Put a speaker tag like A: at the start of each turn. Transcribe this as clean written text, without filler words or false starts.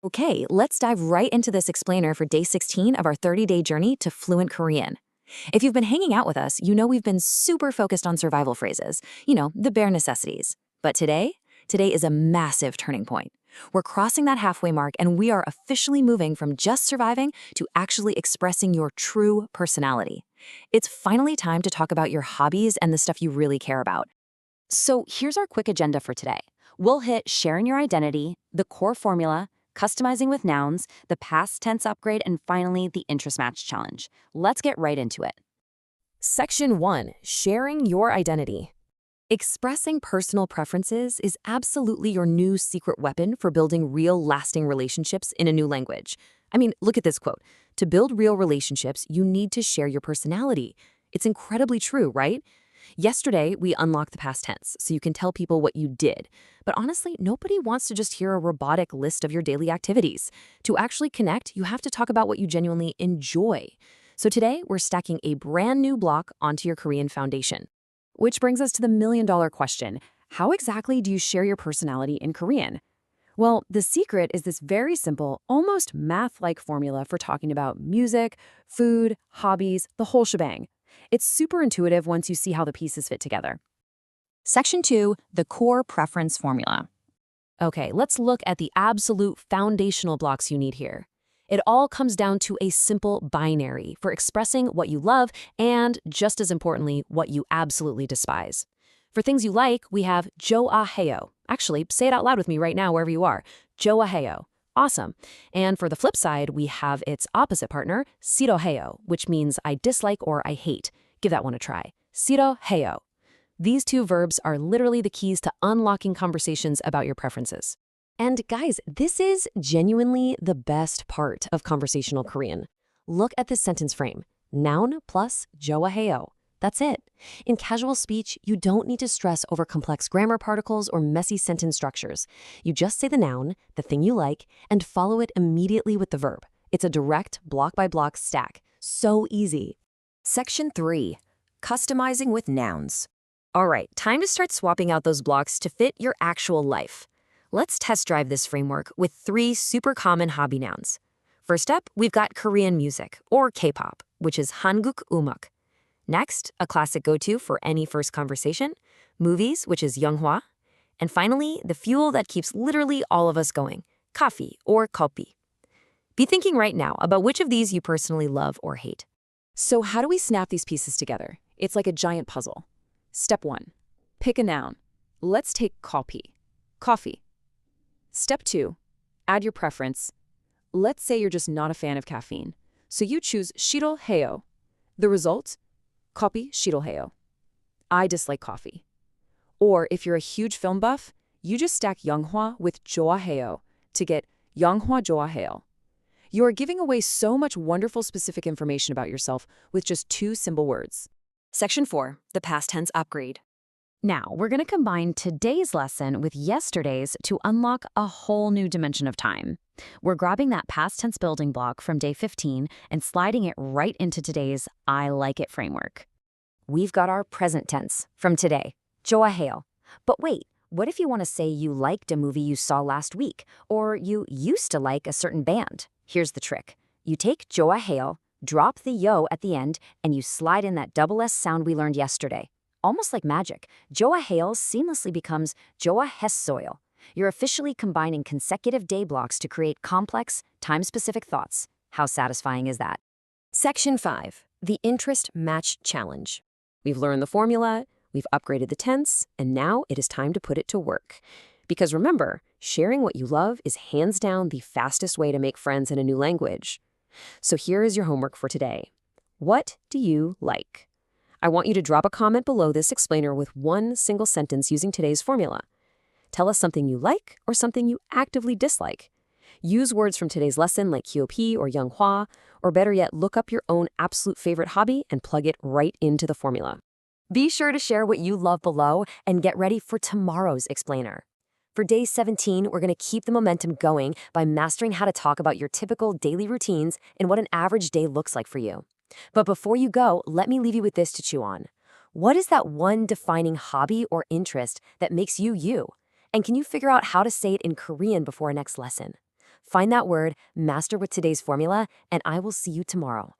A: Okay, let's dive right into this explainer for day 16 of our 30-day journey to fluent Korean. If you've been hanging out with us, you know we've been super focused on survival phrases, the bare necessities. But today is a massive turning point. We're crossing that halfway mark and we are officially moving from just surviving to actually expressing your true personality. It's finally time to talk about your hobbies and the stuff you really care about. So here's our quick agenda for today. We'll hit sharing your identity, the core formula, customizing with nouns, the past tense upgrade, and finally, the interest match challenge. Let's get right into it. Section 1. Sharing your identity. Expressing personal preferences is absolutely your new secret weapon for building real, lasting relationships in a new language. I mean, look at this quote. To build real relationships, you need to share your personality. It's incredibly true, right? Yesterday, we unlocked the past tense, so you can tell people what you did. But honestly, nobody wants to just hear a robotic list of your daily activities. To actually connect, you have to talk about what you genuinely enjoy. So today, we're stacking a brand new block onto your Korean foundation. Which brings us to the million-dollar question. How exactly do you share your personality in Korean? Well, the secret is this very simple, almost math-like formula for talking about music, food, hobbies, the whole shebang. It's super intuitive once you see how the pieces fit together. Section 2, the core preference formula. Okay, let's look at the absolute foundational blocks you need here. It all comes down to a simple binary for expressing what you love and, just as importantly, what you absolutely despise. For things you like, we have Jo-a-hae-yo. Actually, say it out loud with me right now wherever you are. Jo-a-hae-yo. Awesome. And for the flip side, we have its opposite partner, Sil-eo-hae-yo, which means I dislike or I hate. Give that one a try. Sil-eo-hae-yo. These two verbs are literally the keys to unlocking conversations about your preferences. And guys, this is genuinely the best part of conversational Korean. Look at this sentence frame. Noun plus Jo-a-hae-yo. That's it. In casual speech, you don't need to stress over complex grammar particles or messy sentence structures. You just say the noun, the thing you like, and follow it immediately with the verb. It's a direct block-by-block stack. So easy. Section 3. Customizing with nouns. All right, time to start swapping out those blocks to fit your actual life. Let's test drive this framework with 3 super common hobby nouns. First up, we've got Korean music, or K-pop, which is Hanguk umuk. Next, a classic go-to for any first conversation, movies, which is Yoonghwa. And finally, the fuel that keeps literally all of us going, coffee or Keo-pi. Be thinking right now about which of these you personally love or hate. So how do we snap these pieces together? It's like a giant puzzle. Step 1. Pick a noun. Let's take Keo-pi, coffee. Step 2. Add your preference. Let's say you're just not a fan of caffeine. So you choose 싫어해요. The result? Keo-pi 싫어해요. I dislike coffee. Or if you're a huge film buff, you just stack Yoonghwa with 좋아해요 to get Yoonghwa 좋아해요. You are giving away so much wonderful specific information about yourself with just 2 simple words. Section 4, the past tense upgrade. Now, we're going to combine today's lesson with yesterday's to unlock a whole new dimension of time. We're grabbing that past tense building block from day 15 and sliding it right into today's I like it framework. We've got our present tense from today, 좋아해요. But wait, what if you want to say you liked a movie you saw last week, or you used to like a certain band? Here's the trick. You take 좋아해요, drop the yo at the end, and you slide in that double S sound we learned yesterday. Almost like magic, 좋아해요 seamlessly becomes 좋아했어요. You're officially combining consecutive day blocks to create complex, time-specific thoughts. How satisfying is that? Section 5, the interest match challenge. We've learned the formula, we've upgraded the tense, and now it is time to put it to work. Because remember, sharing what you love is hands down the fastest way to make friends in a new language. So here is your homework for today. What do you like? I want you to drop a comment below this explainer with one single sentence using today's formula. Tell us something you like or something you actively dislike. Use words from today's lesson like Keo-pi or Yoonghwa, or better yet, look up your own absolute favorite hobby and plug it right into the formula. Be sure to share what you love below and get ready for tomorrow's explainer. For day 17, we're going to keep the momentum going by mastering how to talk about your typical daily routines and what an average day looks like for you. But before you go, let me leave you with this to chew on. What is that one defining hobby or interest that makes you you? And can you figure out how to say it in Korean before our next lesson?
B: Find that word, master with today's formula, and I will see you tomorrow.